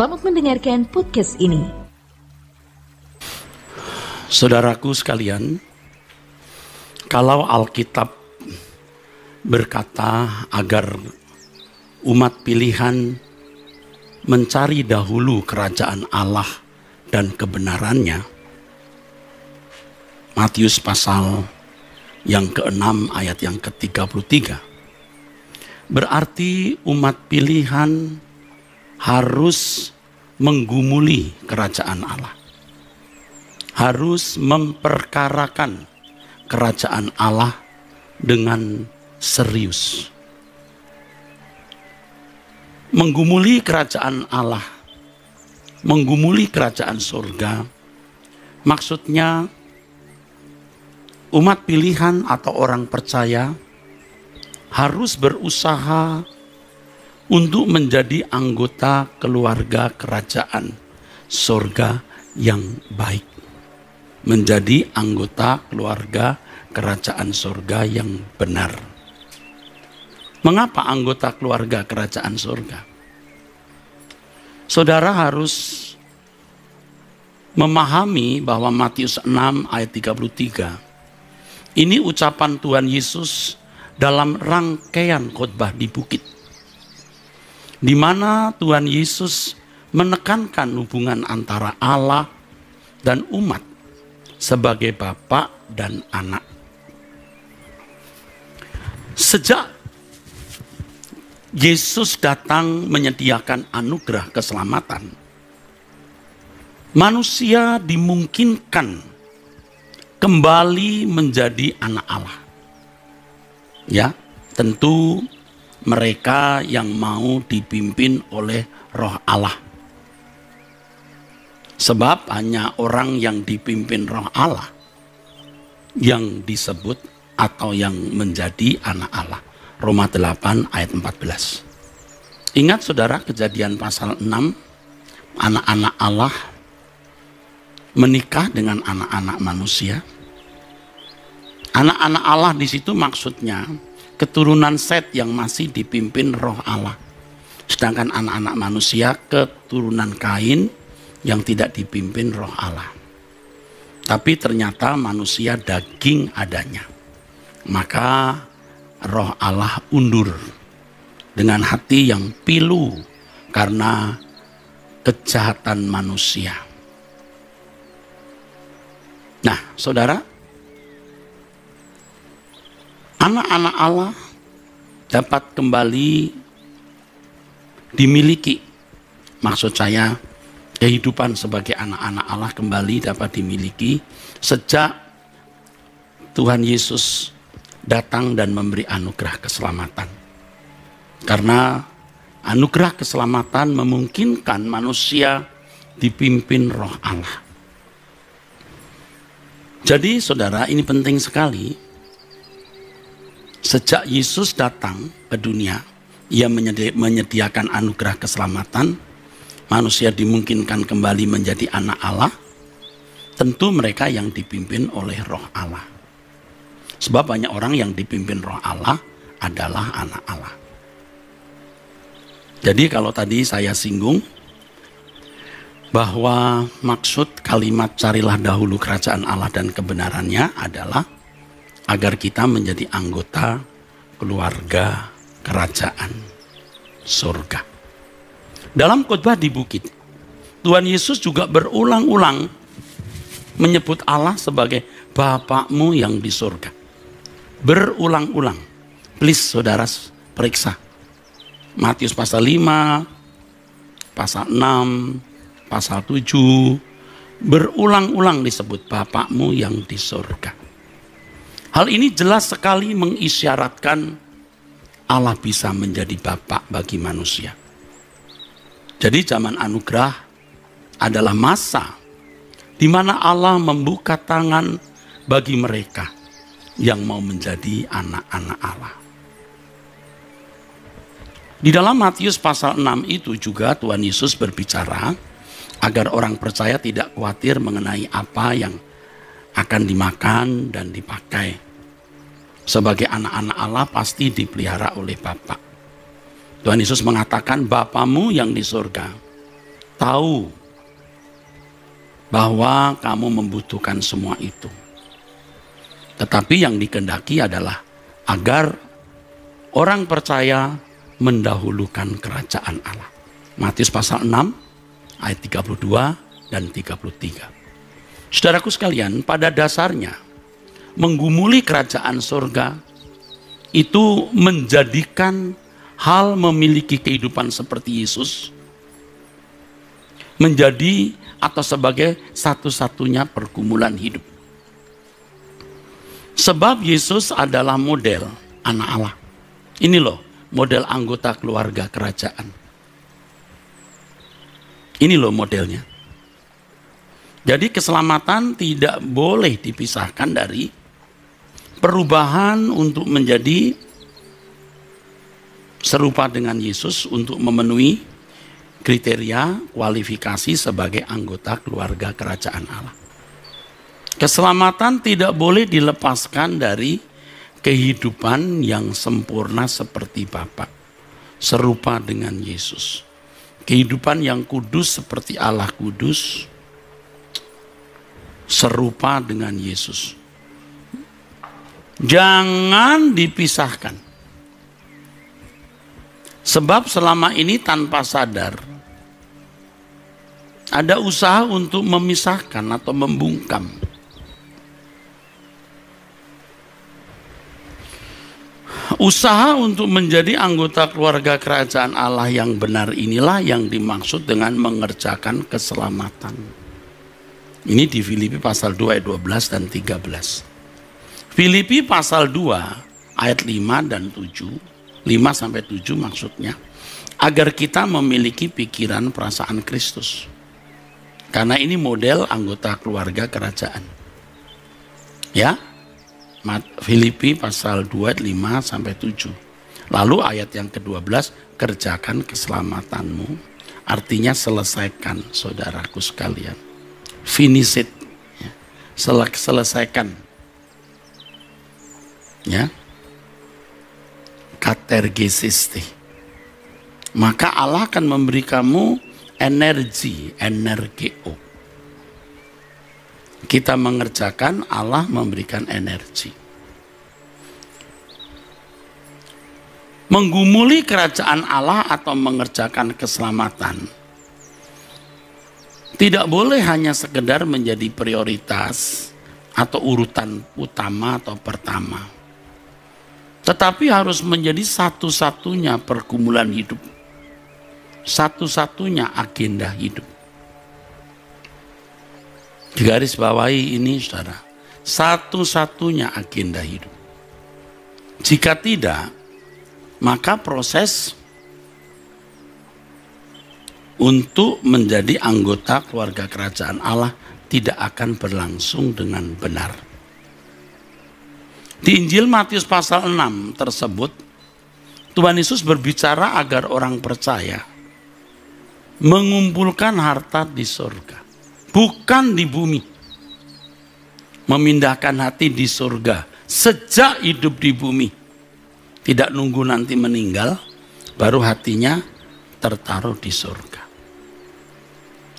Selamat mendengarkan podcast ini. Saudaraku sekalian, kalau Alkitab berkata agar umat pilihan mencari dahulu kerajaan Allah dan kebenarannya, Matius pasal yang ke-6 ayat yang ke-33, berarti umat pilihan harus menggumuli kerajaan Allah, harus memperkarakan kerajaan Allah dengan serius. Menggumuli kerajaan Allah, menggumuli kerajaan surga, maksudnya umat pilihan atau orang percaya harus berusaha untuk menjadi anggota keluarga kerajaan surga yang baik. Menjadi anggota keluarga kerajaan surga yang benar. Mengapa anggota keluarga kerajaan surga? Saudara harus memahami bahwa Matius 6 ayat 33 ini ucapan Tuhan Yesus dalam rangkaian khotbah di bukit, di mana Tuhan Yesus menekankan hubungan antara Allah dan umat sebagai Bapa dan Anak. Sejak Yesus datang menyediakan anugerah keselamatan, manusia dimungkinkan kembali menjadi anak Allah. Ya, tentu mereka yang mau dipimpin oleh Roh Allah. Sebab hanya orang yang dipimpin Roh Allah yang disebut atau yang menjadi anak Allah. Roma 8 ayat 14. Ingat saudara Kejadian pasal 6, anak-anak Allah menikah dengan anak-anak manusia. Anak-anak Allah di situ maksudnya keturunan Set yang masih dipimpin Roh Allah. Sedangkan anak-anak manusia keturunan Kain yang tidak dipimpin Roh Allah. Tapi ternyata manusia daging adanya. Maka Roh Allah undur dengan hati yang pilu karena kejahatan manusia. Nah, saudara, anak-anak Allah dapat kembali dimiliki. Maksud saya, kehidupan sebagai anak-anak Allah kembali dapat dimiliki sejak Tuhan Yesus datang dan memberi anugerah keselamatan. Karena anugerah keselamatan memungkinkan manusia dipimpin Roh Allah. Jadi saudara, ini penting sekali. Sejak Yesus datang ke dunia, ia menyediakan anugerah keselamatan, manusia dimungkinkan kembali menjadi anak Allah, tentu mereka yang dipimpin oleh Roh Allah. Sebab banyak orang yang dipimpin Roh Allah adalah anak Allah. Jadi kalau tadi saya singgung bahwa maksud kalimat carilah dahulu kerajaan Allah dan kebenarannya adalah agar kita menjadi anggota keluarga kerajaan surga. Dalam khotbah di bukit, Tuhan Yesus juga berulang-ulang menyebut Allah sebagai Bapakmu yang di surga. Berulang-ulang. Please saudara periksa. Matius pasal 5, pasal 6, pasal 7, berulang-ulang disebut Bapakmu yang di surga. Hal ini jelas sekali mengisyaratkan Allah bisa menjadi Bapa bagi manusia. Jadi zaman anugerah adalah masa di mana Allah membuka tangan bagi mereka yang mau menjadi anak-anak Allah. Di dalam Matius pasal 6 itu juga Tuhan Yesus berbicara agar orang percaya tidak khawatir mengenai apa yang akan dimakan dan dipakai. Sebagai anak-anak Allah pasti dipelihara oleh Bapa. Tuhan Yesus mengatakan, Bapamu yang di surga tahu bahwa kamu membutuhkan semua itu. Tetapi yang dikehendaki adalah agar orang percaya mendahulukan kerajaan Allah. Matius pasal 6 ayat 32 dan 33. Saudaraku sekalian, pada dasarnya menggumuli kerajaan surga itu menjadikan hal memiliki kehidupan seperti Yesus menjadi atau sebagai satu-satunya pergumulan hidup. Sebab Yesus adalah model anak Allah. Ini loh model anggota keluarga kerajaan. Ini loh modelnya. Jadi keselamatan tidak boleh dipisahkan dari perubahan untuk menjadi serupa dengan Yesus untuk memenuhi kriteria kualifikasi sebagai anggota keluarga kerajaan Allah. Keselamatan tidak boleh dilepaskan dari kehidupan yang sempurna seperti Bapa, serupa dengan Yesus. Kehidupan yang kudus seperti Allah kudus, serupa dengan Yesus. Jangan dipisahkan. Sebab selama ini tanpa sadar ada usaha untuk memisahkan atau membungkam. Usaha untuk menjadi anggota keluarga kerajaan Allah yang benar inilah yang dimaksud dengan mengerjakan keselamatan. Ini di Filipi pasal 2 ayat 12 dan 13. Filipi pasal 2 ayat 5 dan 7, 5 sampai 7 maksudnya, agar kita memiliki pikiran perasaan Kristus. Karena ini model anggota keluarga kerajaan. Ya, Filipi pasal 2 ayat 5 sampai 7. Lalu ayat yang ke-12, kerjakan keselamatanmu. Artinya selesaikan, saudaraku sekalian. Finish it. Ya. Selesaikan. Ya. Katergesisti. Maka Allah akan memberi kamu energi, energeo. Kita mengerjakan, Allah memberikan energi. Menggumuli kerajaan Allah atau mengerjakan keselamatan tidak boleh hanya sekedar menjadi prioritas atau urutan utama atau pertama, tetapi harus menjadi satu-satunya pergumulan hidup, satu-satunya agenda hidup. Digaris bawahi ini, saudara, satu-satunya agenda hidup. Jika tidak, maka proses untuk menjadi anggota keluarga kerajaan Allah tidak akan berlangsung dengan benar. Di Injil Matius pasal 6 tersebut, Tuhan Yesus berbicara agar orang percaya mengumpulkan harta di surga, bukan di bumi. Memindahkan hati di surga sejak hidup di bumi. Tidak nunggu nanti meninggal, baru hatinya tertaruh di surga.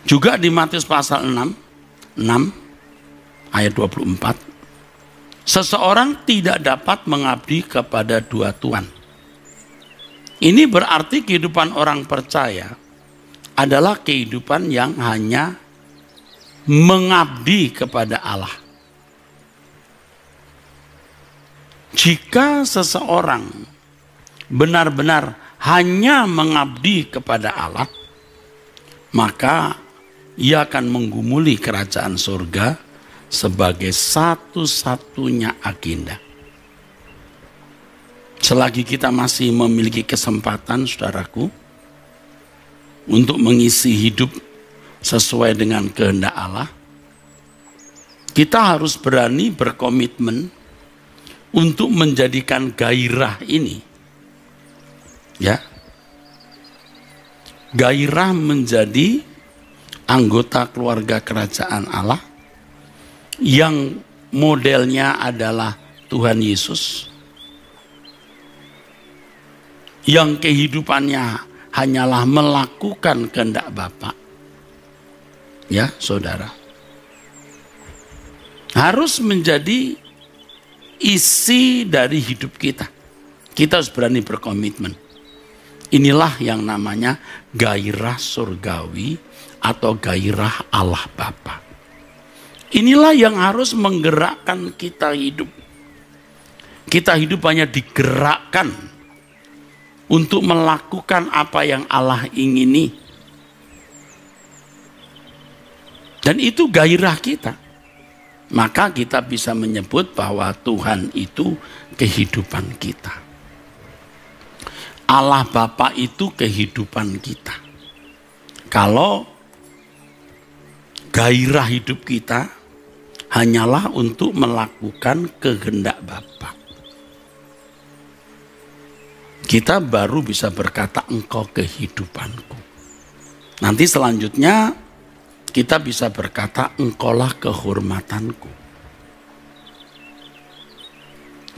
Juga di Matius pasal 6 ayat 24, seseorang tidak dapat mengabdi kepada dua tuan. Ini berarti kehidupan orang percaya adalah kehidupan yang hanya mengabdi kepada Allah. Jika seseorang benar-benar hanya mengabdi kepada Allah, maka ia akan menggumuli kerajaan surga sebagai satu-satunya agenda. Selagi kita masih memiliki kesempatan, saudaraku, untuk mengisi hidup sesuai dengan kehendak Allah, kita harus berani berkomitmen untuk menjadikan gairah ini, ya, gairah menjadi anggota keluarga kerajaan Allah yang modelnya adalah Tuhan Yesus, yang kehidupannya hanyalah melakukan kehendak Bapa, Ya, saudara. Harus menjadi isi dari hidup kita. Kita harus berani berkomitmen. Inilah yang namanya gairah surgawi atau gairah Allah Bapa. Inilah yang harus menggerakkan kita hidup. Kita hidup hanya digerakkan untuk melakukan apa yang Allah ingini. Dan itu gairah kita. Maka kita bisa menyebut bahwa Tuhan itu kehidupan kita. Allah Bapa itu kehidupan kita. Kalau gairah hidup kita hanyalah untuk melakukan kehendak Bapa, kita baru bisa berkata engkau kehidupanku. Nanti selanjutnya kita bisa berkata engkaulah kehormatanku.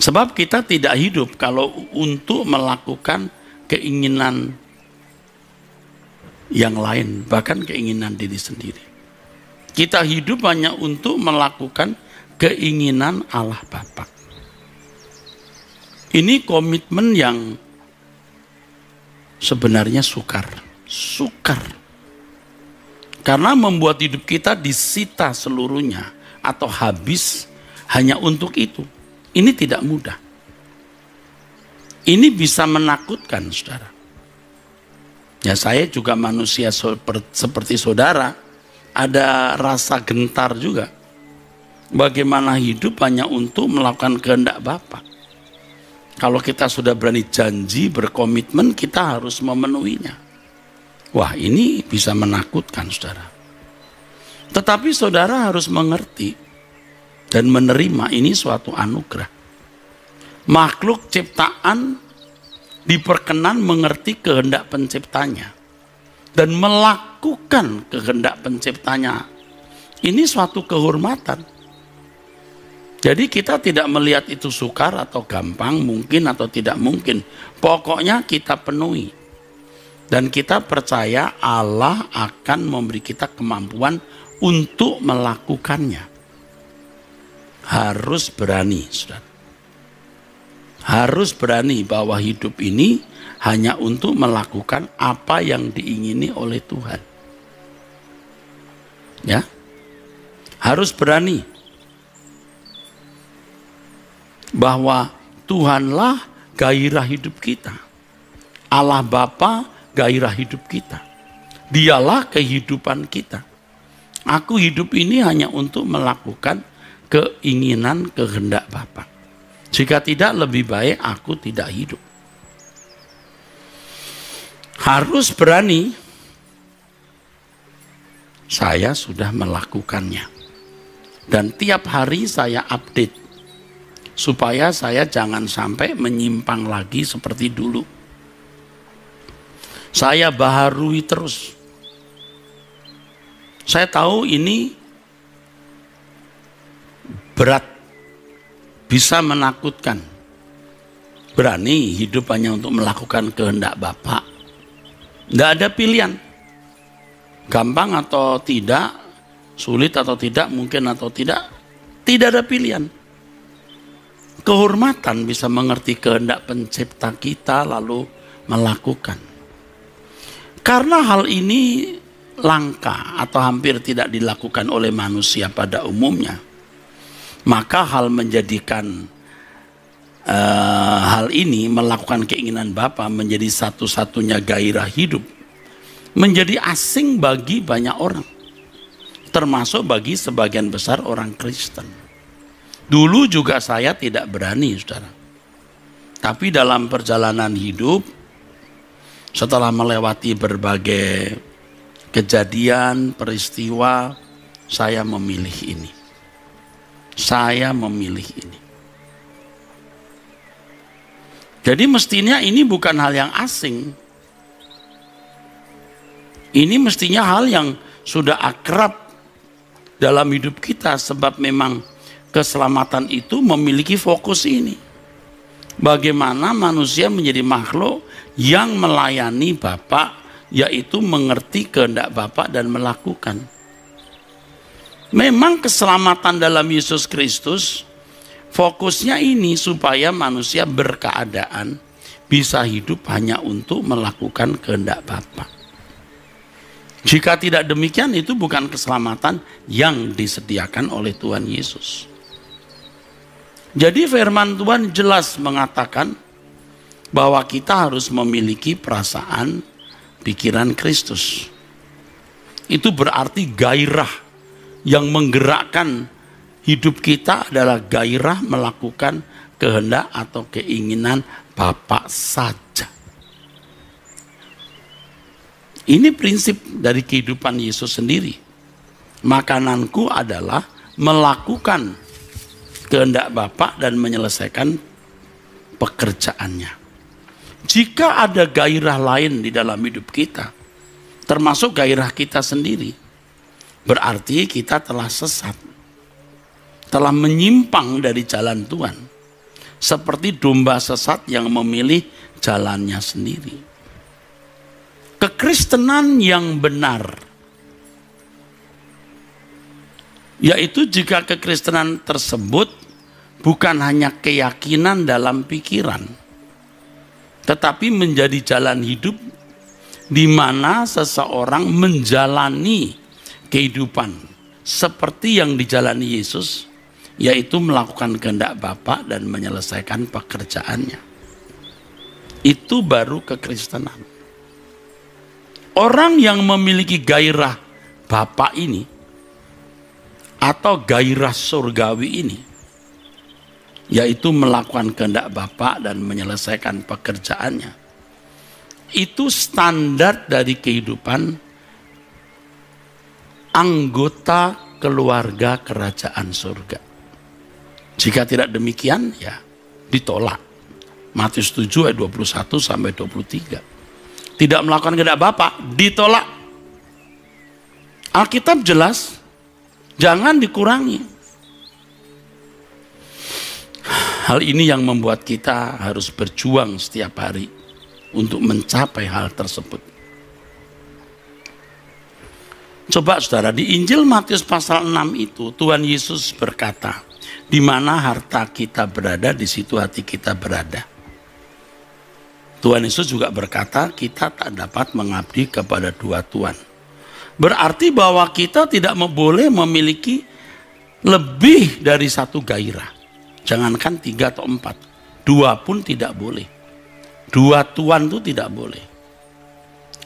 Sebab kita tidak hidup kalau untuk melakukan keinginan yang lain, bahkan keinginan diri sendiri. Kita hidup hanya untuk melakukan keinginan Allah Bapa. Ini komitmen yang sebenarnya sukar. Karena membuat hidup kita disita seluruhnya atau habis hanya untuk itu. Ini tidak mudah. Ini bisa menakutkan, saudara. Ya, saya juga manusia seperti saudara, ada rasa gentar juga. Bagaimana hidup hanya untuk melakukan kehendak Bapa. Kalau kita sudah berani janji, berkomitmen, kita harus memenuhinya. Wah, ini bisa menakutkan, saudara. Tetapi saudara harus mengerti dan menerima ini suatu anugerah. Makhluk ciptaan diperkenan mengerti kehendak penciptanya dan melakukan kehendak penciptanya. Ini suatu kehormatan. Jadi kita tidak melihat itu sukar atau gampang, mungkin atau tidak mungkin. Pokoknya kita penuhi. Dan kita percaya Allah akan memberi kita kemampuan untuk melakukannya. Harus berani, saudara. Harus berani bahwa hidup ini hanya untuk melakukan apa yang diingini oleh Tuhan. Ya. Harus berani bahwa Tuhanlah gairah hidup kita. Allah Bapa gairah hidup kita. Dialah kehidupan kita. Aku hidup ini hanya untuk melakukan keinginan kehendak Bapa. Jika tidak, lebih baik aku tidak hidup. Harus berani. Saya sudah melakukannya. Dan tiap hari saya update. Supaya saya jangan sampai menyimpang lagi seperti dulu. Saya baharui terus. Saya tahu ini berat. Bisa menakutkan. Berani hidup hanya untuk melakukan kehendak Bapa. Tidak ada pilihan. Gampang atau tidak, sulit atau tidak, mungkin atau tidak, tidak ada pilihan. Kehormatan bisa mengerti kehendak pencipta kita lalu melakukan. Karena hal ini langka atau hampir tidak dilakukan oleh manusia pada umumnya, maka hal menjadikan hal ini melakukan keinginan Bapa menjadi satu-satunya gairah hidup menjadi asing bagi banyak orang, termasuk bagi sebagian besar orang Kristen. Dulu juga saya tidak berani, saudara. Tapi dalam perjalanan hidup, setelah melewati berbagai kejadian, peristiwa, saya memilih ini. Saya memilih ini. Jadi mestinya ini bukan hal yang asing. Ini mestinya hal yang sudah akrab dalam hidup kita, sebab memang keselamatan itu memiliki fokus ini. Bagaimana manusia menjadi makhluk yang melayani Bapa, yaitu mengerti kehendak Bapa dan melakukan. Memang keselamatan dalam Yesus Kristus fokusnya ini supaya manusia berkeadaan bisa hidup hanya untuk melakukan kehendak Bapa. Jika tidak demikian, itu bukan keselamatan yang disediakan oleh Tuhan Yesus. Jadi firman Tuhan jelas mengatakan bahwa kita harus memiliki perasaan pikiran Kristus. Itu berarti gairah yang menggerakkan hidup kita adalah gairah melakukan kehendak atau keinginan Bapa saja. Ini prinsip dari kehidupan Yesus sendiri. Makananku adalah melakukan kehendak Bapa dan menyelesaikan pekerjaannya. Jika ada gairah lain di dalam hidup kita, termasuk gairah kita sendiri, berarti kita telah sesat, telah menyimpang dari jalan Tuhan. Seperti domba sesat yang memilih jalannya sendiri. Kekristenan yang benar, yaitu jika kekristenan tersebut bukan hanya keyakinan dalam pikiran, tetapi menjadi jalan hidup di mana seseorang menjalani kehidupan seperti yang dijalani Yesus, yaitu melakukan kehendak Bapa dan menyelesaikan pekerjaannya. Itu baru kekristenan. Orang yang memiliki gairah Bapa ini atau gairah surgawi ini, yaitu melakukan kehendak Bapa dan menyelesaikan pekerjaannya, itu standar dari kehidupan anggota keluarga kerajaan surga. Jika tidak demikian, ya ditolak. Matius 7 ayat 21 sampai 23. Tidak melakukan kehendak Bapa, ditolak. Alkitab jelas, jangan dikurangi. Hal ini yang membuat kita harus berjuang setiap hari untuk mencapai hal tersebut. Coba saudara, di Injil Matius pasal 6 itu Tuhan Yesus berkata, di mana harta kita berada, di situ hati kita berada. Tuhan Yesus juga berkata, kita tak dapat mengabdi kepada dua tuan. Berarti bahwa kita tidak boleh memiliki lebih dari satu gairah. Jangankan 3 atau 4, 2 pun tidak boleh. 2 tuan itu tidak boleh.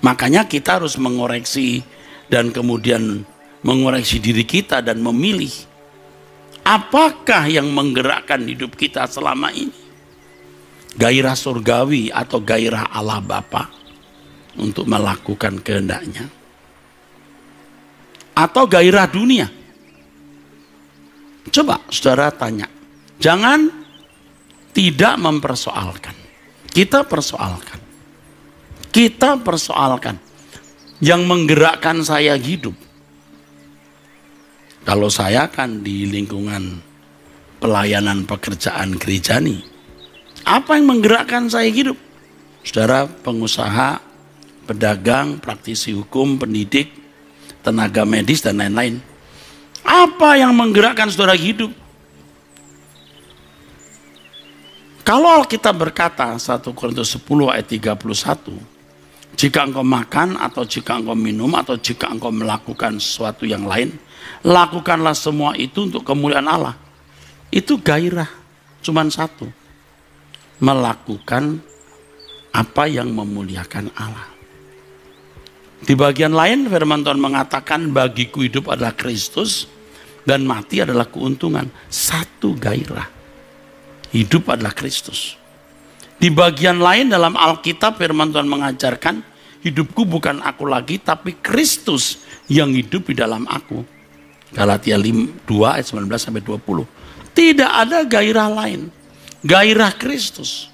Makanya kita harus mengoreksi dan kemudian mengoreksi diri kita dan memilih apakah yang menggerakkan hidup kita selama ini. Gairah surgawi atau gairah Allah Bapa untuk melakukan kehendaknya, atau gairah dunia. Coba saudara tanya, jangan tidak mempersoalkan. Kita persoalkan. Kita persoalkan. Yang menggerakkan saya hidup. Kalau saya kan di lingkungan pelayanan pekerjaan gerejani, apa yang menggerakkan saya hidup? Saudara pengusaha, pedagang, praktisi hukum, pendidik, tenaga medis dan lain-lain. Apa yang menggerakkan saudara hidup? Kalau Alkitab berkata 1 Korintus 10 ayat 31, jika engkau makan atau jika engkau minum atau jika engkau melakukan sesuatu yang lain, lakukanlah semua itu untuk kemuliaan Allah. Itu gairah, cuman satu. Melakukan apa yang memuliakan Allah. Di bagian lain firman Tuhan mengatakan, bagiku hidup adalah Kristus dan mati adalah keuntungan. Satu gairah. Hidup adalah Kristus. Di bagian lain dalam Alkitab firman Tuhan mengajarkan, hidupku bukan aku lagi tapi Kristus yang hidup di dalam aku. Galatia 2 ayat 19 sampai 20. Tidak ada gairah lain. Gairah Kristus.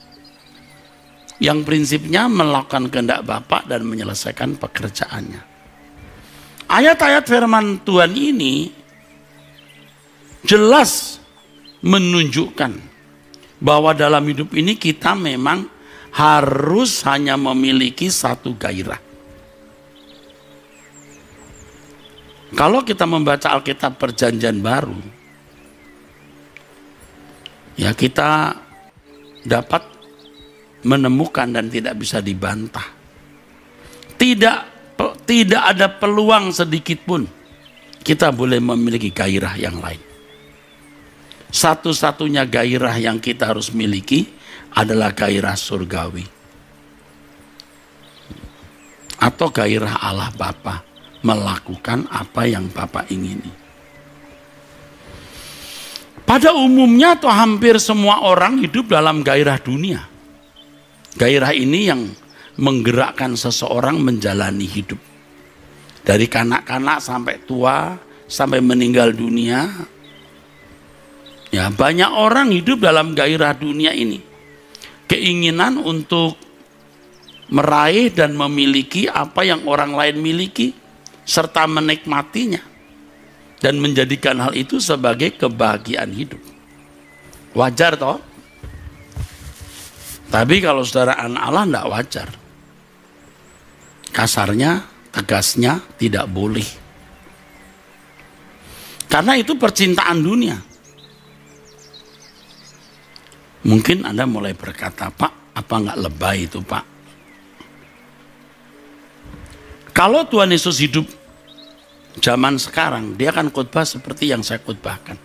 Yang prinsipnya melakukan kehendak Bapa dan menyelesaikan pekerjaannya. Ayat-ayat firman Tuhan ini jelas menunjukkan bahwa dalam hidup ini kita memang harus hanya memiliki satu gairah. Kalau kita membaca Alkitab Perjanjian Baru, ya kita dapat menemukan dan tidak bisa dibantah. Tidak ada peluang sedikit pun kita boleh memiliki gairah yang lain. Satu-satunya gairah yang kita harus miliki adalah gairah surgawi. Atau gairah Allah Bapa, melakukan apa yang Bapa ingini. Pada umumnya atau hampir semua orang hidup dalam gairah dunia. Gairah ini yang menggerakkan seseorang menjalani hidup. Dari kanak-kanak sampai tua, sampai meninggal dunia. Ya, banyak orang hidup dalam gairah dunia ini. Keinginan untuk meraih dan memiliki apa yang orang lain miliki, serta menikmatinya. Dan menjadikan hal itu sebagai kebahagiaan hidup. Wajar toh? Tapi kalau saudara anak Allah tidak wajar. Kasarnya, tegasnya tidak boleh. Karena itu percintaan dunia. Mungkin Anda mulai berkata, Pak, apa nggak lebay itu Pak? Kalau Tuhan Yesus hidup zaman sekarang, dia akan khotbah seperti yang saya khotbahkan.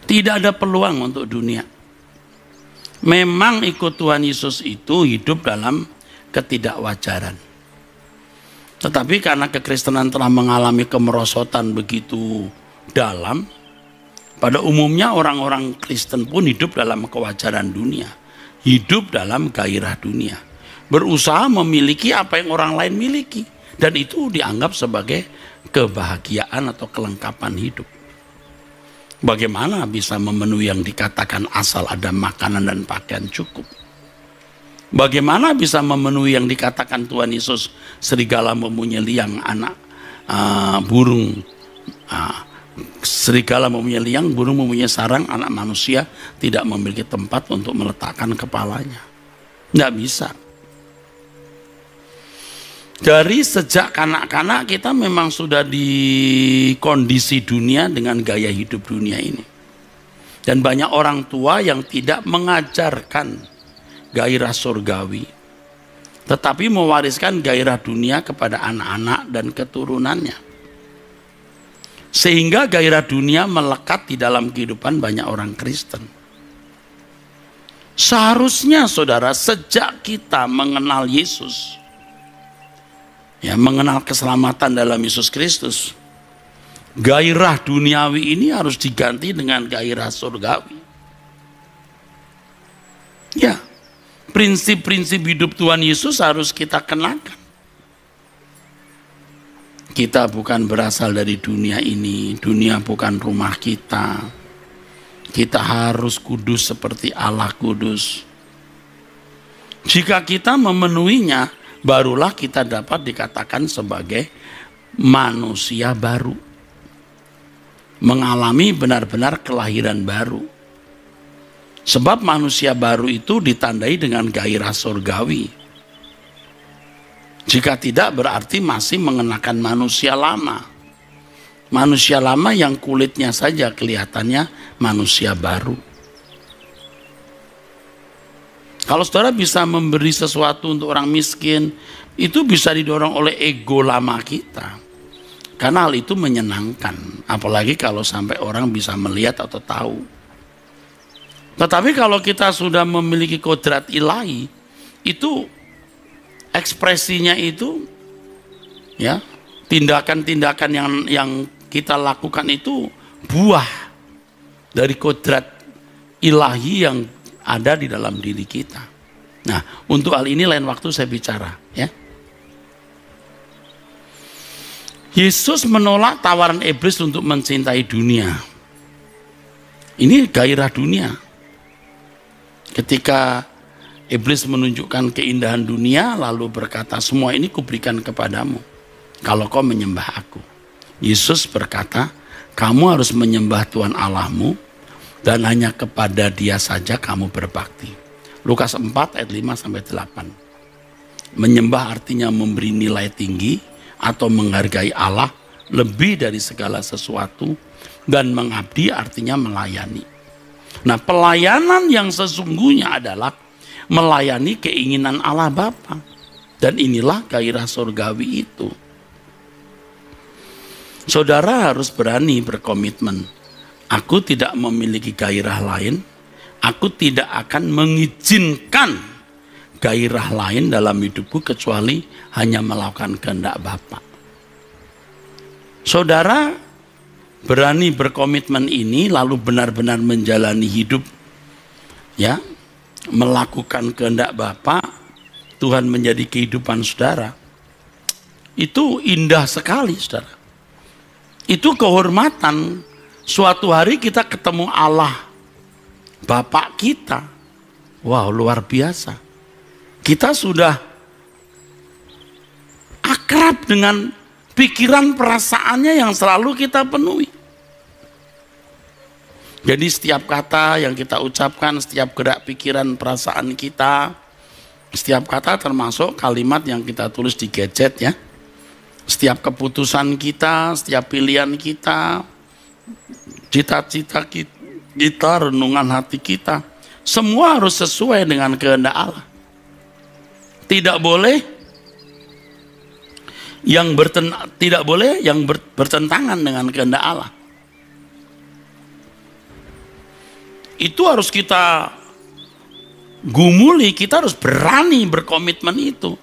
Tidak ada peluang untuk dunia. Memang ikut Tuhan Yesus itu hidup dalam ketidakwajaran. Tetapi karena kekristenan telah mengalami kemerosotan begitu dalam, pada umumnya orang-orang Kristen pun hidup dalam kewajaran dunia. Hidup dalam gairah dunia. Berusaha memiliki apa yang orang lain miliki. Dan itu dianggap sebagai kebahagiaan atau kelengkapan hidup. Bagaimana bisa memenuhi yang dikatakan asal ada makanan dan pakaian cukup? Bagaimana bisa memenuhi yang dikatakan Tuhan Yesus, serigala mempunyai liang, anak burung, serigala mempunyai liang, burung mempunyai sarang, anak manusia tidak memiliki tempat untuk meletakkan kepalanya? Tidak bisa. Dari sejak kanak-kanak kita memang sudah di kondisi dunia dengan gaya hidup dunia ini. Dan banyak orang tua yang tidak mengajarkan gairah surgawi, tetapi mewariskan gairah dunia kepada anak-anak dan keturunannya. Sehingga gairah dunia melekat di dalam kehidupan banyak orang Kristen. Seharusnya saudara, sejak kita mengenal Yesus, ya, mengenal keselamatan dalam Yesus Kristus, gairah duniawi ini harus diganti dengan gairah surgawi. Ya, prinsip-prinsip hidup Tuhan Yesus harus kita kenakan. Kita bukan berasal dari dunia ini, dunia bukan rumah kita. Kita harus kudus seperti Allah kudus. Jika kita memenuhinya, barulah kita dapat dikatakan sebagai manusia baru. Mengalami benar-benar kelahiran baru. Sebab manusia baru itu ditandai dengan gairah surgawi. Jika tidak, berarti masih mengenakan manusia lama. Manusia lama yang kulitnya saja kelihatannya manusia baru. Kalau saudara bisa memberi sesuatu untuk orang miskin, itu bisa didorong oleh ego lama kita. Karena hal itu menyenangkan, apalagi kalau sampai orang bisa melihat atau tahu. Tetapi kalau kita sudah memiliki kodrat ilahi, itu ekspresinya itu, ya, tindakan-tindakan yang kita lakukan itu buah dari kodrat ilahi yang ada di dalam diri kita. Nah, untuk hal ini lain waktu saya bicara, ya. Yesus menolak tawaran iblis untuk mencintai dunia. Ini gairah dunia. Ketika iblis menunjukkan keindahan dunia, lalu berkata, semua ini kuberikan kepadamu kalau kau menyembah aku. Yesus berkata, kamu harus menyembah Tuhan Allahmu dan hanya kepada Dia saja kamu berbakti. Lukas 4 ayat 5-8. Menyembah artinya memberi nilai tinggi atau menghargai Allah lebih dari segala sesuatu, dan mengabdi artinya melayani. Nah, pelayanan yang sesungguhnya adalah melayani keinginan Allah Bapa. Dan inilah gairah surgawi itu. Saudara harus berani berkomitmen. Aku tidak memiliki gairah lain. Aku tidak akan mengizinkan gairah lain dalam hidupku kecuali hanya melakukan kehendak Bapa. Saudara berani berkomitmen ini lalu benar-benar menjalani hidup, ya, melakukan kehendak Bapa, Tuhan menjadi kehidupan saudara. Itu indah sekali, saudara. Itu kehormatan. Suatu hari kita ketemu Allah Bapak kita. Wow, luar biasa. Kita sudah akrab dengan pikiran perasaannya yang selalu kita penuhi. Jadi setiap kata yang kita ucapkan, setiap gerak pikiran perasaan kita, setiap kata termasuk kalimat yang kita tulis di gadget, ya. Setiap keputusan kita, setiap pilihan kita, cita-cita kita, renungan hati kita, semua harus sesuai dengan kehendak Allah. Tidak boleh yang bertentangan dengan kehendak Allah. Itu harus kita gumuli, kita harus berani berkomitmen itu.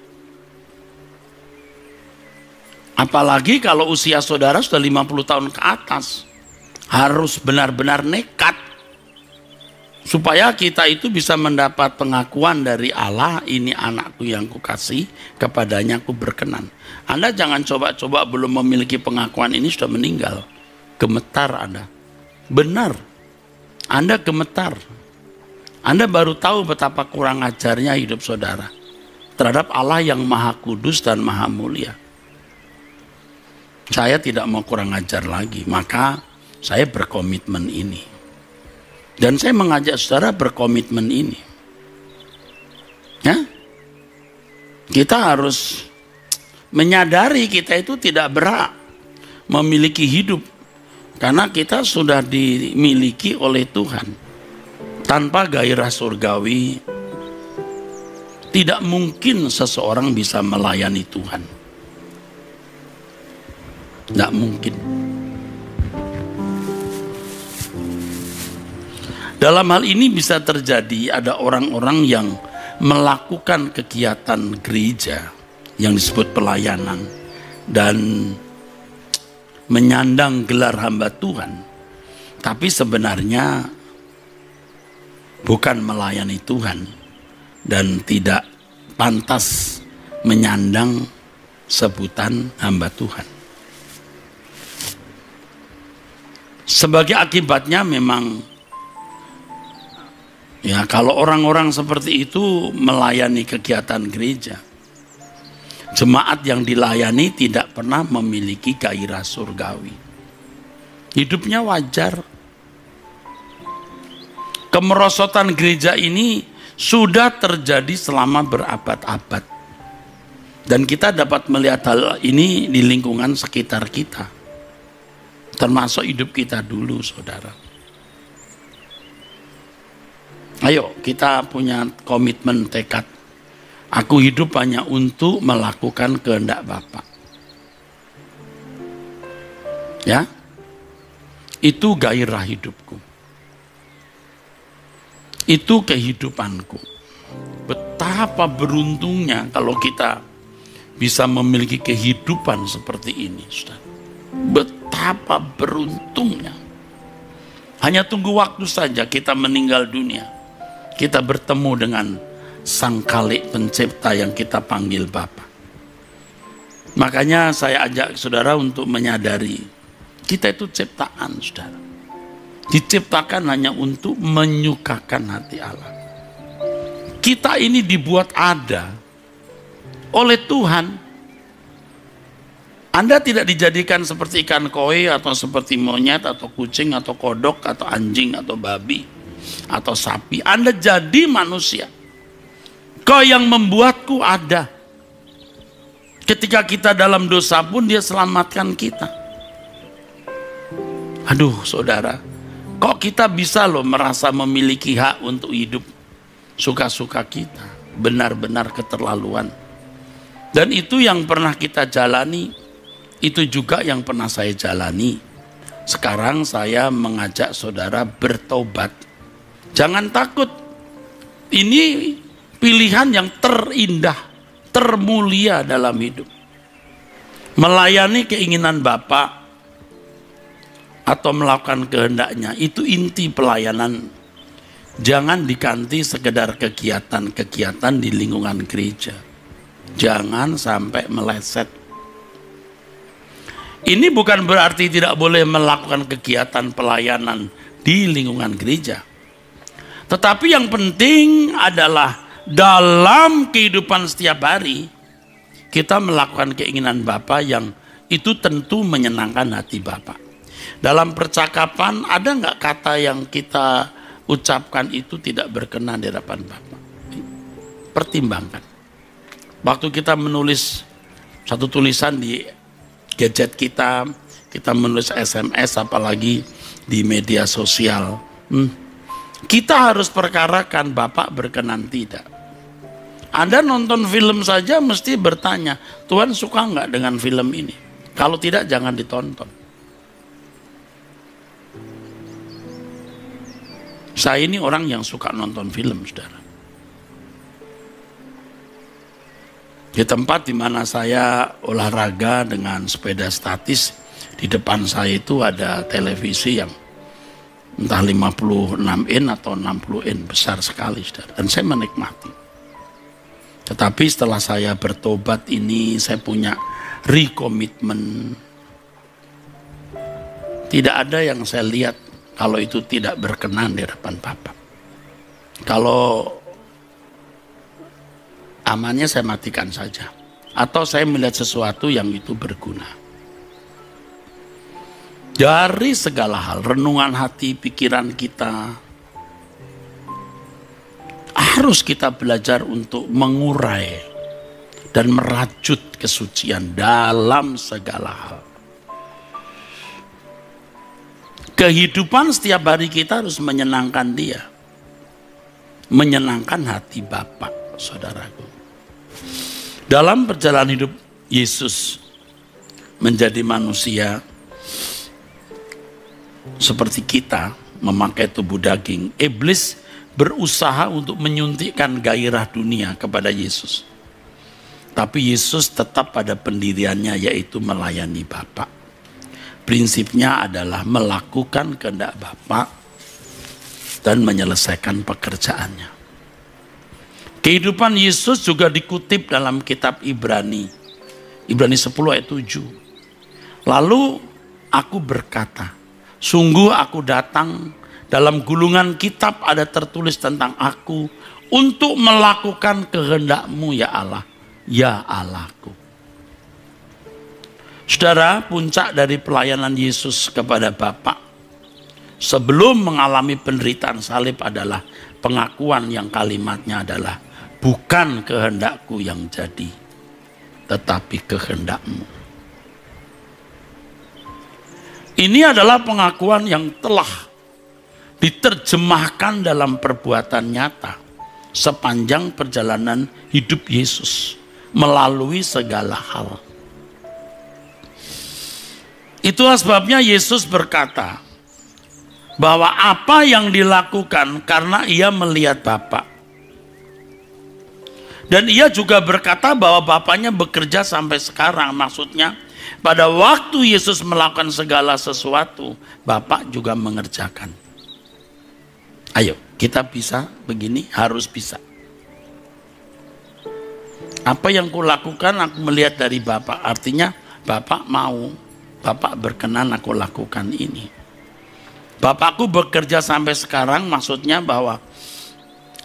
Apalagi kalau usia saudara sudah 50 tahun ke atas. Harus benar-benar nekat. Supaya kita itu bisa mendapat pengakuan dari Allah, ini anakku yang kukasih, kepadanya aku berkenan. Anda jangan coba-coba belum memiliki pengakuan ini sudah meninggal. Gemetar Anda. Benar. Anda gemetar. Anda baru tahu betapa kurang ajarnya hidup saudara terhadap Allah yang maha kudus dan maha mulia. Saya tidak mau kurang ajar lagi, maka saya berkomitmen ini. Dan saya mengajak saudara berkomitmen ini. Ya? Kita harus menyadari kita itu tidak berhak memiliki hidup karena kita sudah dimiliki oleh Tuhan. Tanpa gairah surgawi, tidak mungkin seseorang bisa melayani Tuhan. Tidak mungkin. Dalam hal ini bisa terjadi ada orang-orang yang melakukan kegiatan gereja yang disebut pelayanan dan menyandang gelar hamba Tuhan, tapi sebenarnya bukan melayani Tuhan dan tidak pantas menyandang sebutan hamba Tuhan. Sebagai akibatnya memang, ya, kalau orang-orang seperti itu melayani kegiatan gereja, jemaat yang dilayani tidak pernah memiliki gairah surgawi. Hidupnya wajar. Kemerosotan gereja ini sudah terjadi selama berabad-abad. Dan kita dapat melihat hal ini di lingkungan sekitar kita. Termasuk hidup kita dulu, saudara. Ayo, kita punya komitmen, tekad. Aku hidup hanya untuk melakukan kehendak Bapa. Ya, itu gairah hidupku. Itu kehidupanku. Betapa beruntungnya kalau kita bisa memiliki kehidupan seperti ini, saudara. Betapa beruntungnya. Hanya tunggu waktu saja kita meninggal dunia. Kita bertemu dengan Sang Khalik Pencipta yang kita panggil Bapa. Makanya saya ajak saudara untuk menyadari kita itu ciptaan, saudara. Diciptakan hanya untuk menyukakan hati Allah. Kita ini dibuat ada oleh Tuhan. Anda tidak dijadikan seperti ikan koi atau seperti monyet atau kucing atau kodok atau anjing atau babi atau sapi. Anda jadi manusia. Kau yang membuatku ada. Ketika kita dalam dosa pun dia selamatkan kita. Aduh saudara, kok kita bisa loh merasa memiliki hak untuk hidup suka-suka kita. Benar-benar keterlaluan. Dan itu yang pernah kita jalani, itu juga yang pernah saya jalani. Sekarang saya mengajak saudara bertobat. Jangan takut. Ini pilihan yang terindah, termulia dalam hidup. Melayani keinginan Bapa atau melakukan kehendaknya, itu inti pelayanan. Jangan diganti sekedar kegiatan-kegiatan di lingkungan gereja. Jangan sampai meleset. Ini bukan berarti tidak boleh melakukan kegiatan pelayanan di lingkungan gereja. Tetapi yang penting adalah dalam kehidupan setiap hari, kita melakukan keinginan Bapa yang itu tentu menyenangkan hati Bapa. Dalam percakapan ada nggak kata yang kita ucapkan itu tidak berkenan di hadapan Bapa? Pertimbangkan. Waktu kita menulis satu tulisan di gadget kita menulis SMS, apalagi di media sosial, kita harus perkarakan Bapak berkenan tidak. Anda nonton film saja mesti bertanya, Tuhan suka nggak dengan film ini? Kalau tidak, jangan ditonton. Saya ini orang yang suka nonton film, saudara. Di tempat di mana saya olahraga dengan sepeda statis, di depan saya itu ada televisi yang entah 56 in atau 60 in, besar sekali, saudara. Dan saya menikmati. Tetapi setelah saya bertobat ini, saya punya recommitment. Tidak ada yang saya lihat kalau itu tidak berkenan di hadapan Bapa. Kalau amannya saya matikan saja. Atau saya melihat sesuatu yang itu berguna. Dari segala hal, renungan hati, pikiran kita, harus kita belajar untuk mengurai dan merajut kesucian dalam segala hal. Kehidupan setiap hari kita harus menyenangkan Dia. Menyenangkan hati Bapa, saudaraku. Dalam perjalanan hidup Yesus menjadi manusia seperti kita, memakai tubuh daging, iblis berusaha untuk menyuntikkan gairah dunia kepada Yesus. Tapi Yesus tetap pada pendiriannya, yaitu melayani Bapa. Prinsipnya adalah melakukan kehendak Bapa dan menyelesaikan pekerjaannya. Kehidupan Yesus juga dikutip dalam kitab Ibrani 10 ayat 7. Lalu aku berkata, sungguh aku datang, dalam gulungan kitab ada tertulis tentang aku untuk melakukan kehendak-Mu ya Allah, ya Allahku. Saudara, puncak dari pelayanan Yesus kepada Bapa sebelum mengalami penderitaan salib adalah pengakuan yang kalimatnya adalah, bukan kehendakku yang jadi, tetapi kehendak-Mu. Ini adalah pengakuan yang telah diterjemahkan dalam perbuatan nyata sepanjang perjalanan hidup Yesus melalui segala hal. Itulah sebabnya Yesus berkata bahwa apa yang dilakukan karena Ia melihat Bapa. Dan Ia juga berkata bahwa Bapaknya bekerja sampai sekarang. Maksudnya pada waktu Yesus melakukan segala sesuatu, Bapa juga mengerjakan. Ayo, kita bisa begini, harus bisa. Apa yang kulakukan aku melihat dari Bapa. Artinya Bapa mau, Bapa berkenan aku lakukan ini. Bapakku bekerja sampai sekarang, maksudnya bahwa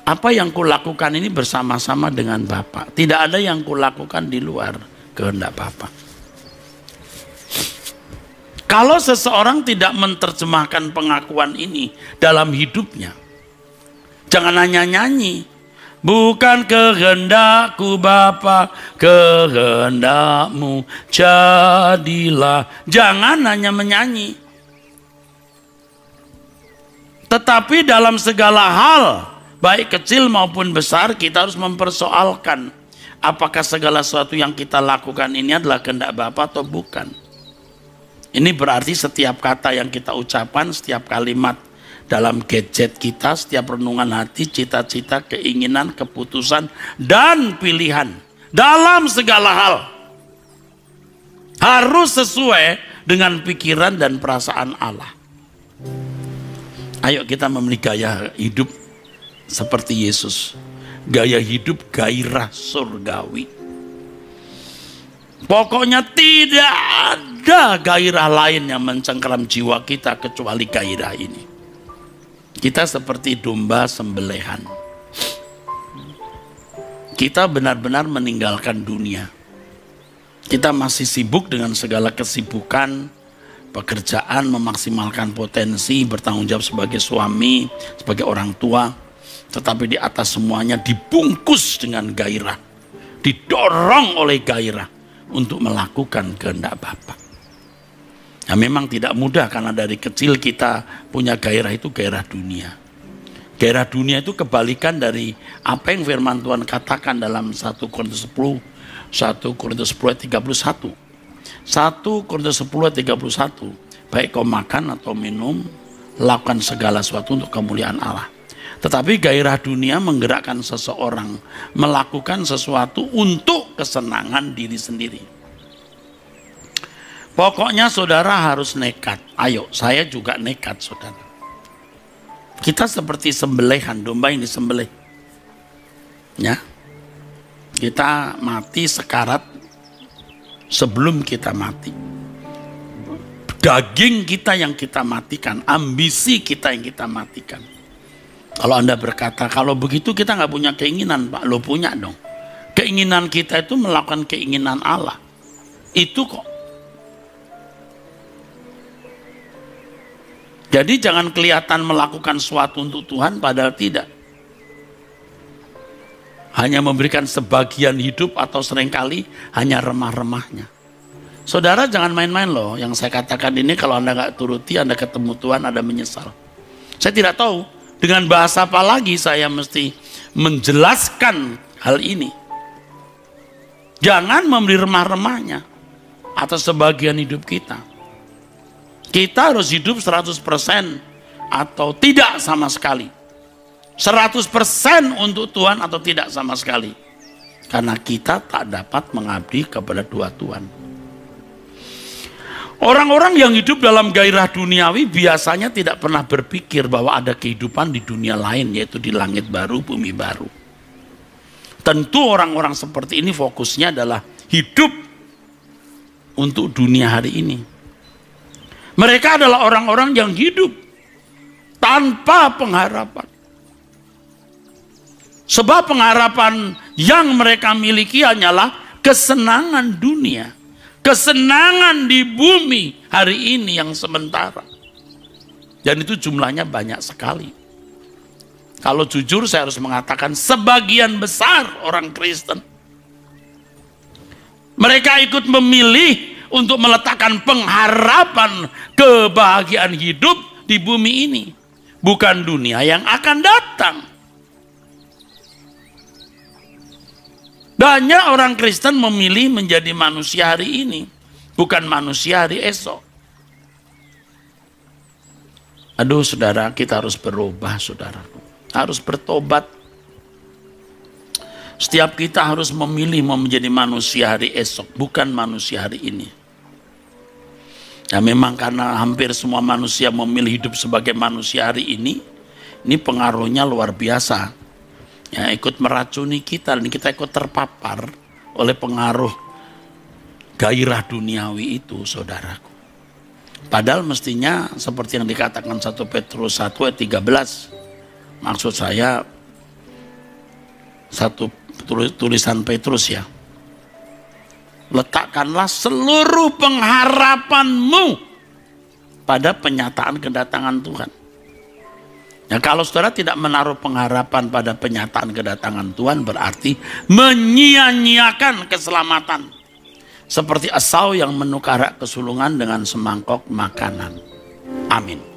apa yang kulakukan ini bersama-sama dengan Bapa. Tidak ada yang kulakukan di luar kehendak Bapa. Kalau seseorang tidak menerjemahkan pengakuan ini dalam hidupnya, jangan hanya nyanyi, bukan kehendakku Bapa, kehendak-Mu jadilah. Jangan hanya menyanyi. Tetapi dalam segala hal, baik kecil maupun besar, kita harus mempersoalkan apakah segala sesuatu yang kita lakukan ini adalah kehendak Bapa atau bukan. Ini berarti setiap kata yang kita ucapkan, setiap kalimat dalam gadget kita, setiap renungan hati, cita-cita, keinginan, keputusan, dan pilihan dalam segala hal harus sesuai dengan pikiran dan perasaan Allah. Ayo kita memiliki gaya hidup seperti Yesus. Gaya hidup gairah surgawi. Pokoknya tidak ada gairah lain yang mencengkeram jiwa kita kecuali gairah ini. Kita seperti domba sembelihan. Kita benar-benar meninggalkan dunia. Kita masih sibuk dengan segala kesibukan, pekerjaan, memaksimalkan potensi, bertanggung jawab sebagai suami, sebagai orang tua. Tetapi di atas semuanya dibungkus dengan gairah, didorong oleh gairah untuk melakukan kehendak Bapa. Nah, memang tidak mudah karena dari kecil kita punya gairah itu gairah dunia. Gairah dunia itu kebalikan dari apa yang firman Tuhan katakan dalam 1 Korintus 10, 1 Korintus 10 ayat 31. 1 Korintus 10 ayat 31, baik kau makan atau minum, lakukan segala sesuatu untuk kemuliaan Allah. Tetapi gairah dunia menggerakkan seseorang melakukan sesuatu untuk kesenangan diri sendiri. Pokoknya saudara harus nekat. Ayo, saya juga nekat saudara. Kita seperti sembelihan, domba yang disembelih. Ya. Kita mati sekarat sebelum kita mati. Daging kita yang kita matikan, ambisi kita yang kita matikan. Kalau Anda berkata, kalau begitu kita nggak punya keinginan, Pak. Lo punya dong. Keinginan kita itu melakukan keinginan Allah. Itu kok. Jadi jangan kelihatan melakukan sesuatu untuk Tuhan padahal tidak. Hanya memberikan sebagian hidup atau seringkali hanya remah-remahnya. Saudara jangan main-main loh. Yang saya katakan ini kalau Anda nggak turuti, Anda ketemu Tuhan, Anda menyesal. Saya tidak tahu dengan bahasa apa lagi saya mesti menjelaskan hal ini. Jangan memberi remah-remahnya atas sebagian hidup kita. Kita harus hidup 100% atau tidak sama sekali. 100% untuk Tuhan atau tidak sama sekali. Karena kita tak dapat mengabdi kepada dua Tuhan. Orang-orang yang hidup dalam gairah duniawi biasanya tidak pernah berpikir bahwa ada kehidupan di dunia lain, yaitu di langit baru, bumi baru. Tentu orang-orang seperti ini fokusnya adalah hidup untuk dunia hari ini. Mereka adalah orang-orang yang hidup tanpa pengharapan. Sebab pengharapan yang mereka miliki hanyalah kesenangan dunia. Kesenangan di bumi hari ini yang sementara. Dan itu jumlahnya banyak sekali. Kalau jujur saya harus mengatakan sebagian besar orang Kristen. Mereka ikut memilih untuk meletakkan pengharapan kebahagiaan hidup di bumi ini. Bukan dunia yang akan datang. Banyak orang Kristen memilih menjadi manusia hari ini. Bukan manusia hari esok. Aduh saudara, kita harus berubah saudara. Harus bertobat. Setiap kita harus memilih mau menjadi manusia hari esok. Bukan manusia hari ini. Ya memang karena hampir semua manusia memilih hidup sebagai manusia hari ini pengaruhnya luar biasa. Ya ikut meracuni kita dan kita ikut terpapar oleh pengaruh gairah duniawi itu saudaraku. Padahal mestinya seperti yang dikatakan 1 Petrus 1 ayat 13. Maksud saya satu tulisan Petrus ya. Letakkanlah seluruh pengharapanmu pada penyataan kedatangan Tuhan. Ya, kalau saudara tidak menaruh pengharapan pada penyataan kedatangan Tuhan berarti menyia-nyiakan keselamatan. Seperti Esau yang menukar kesulungan dengan semangkok makanan. Amin.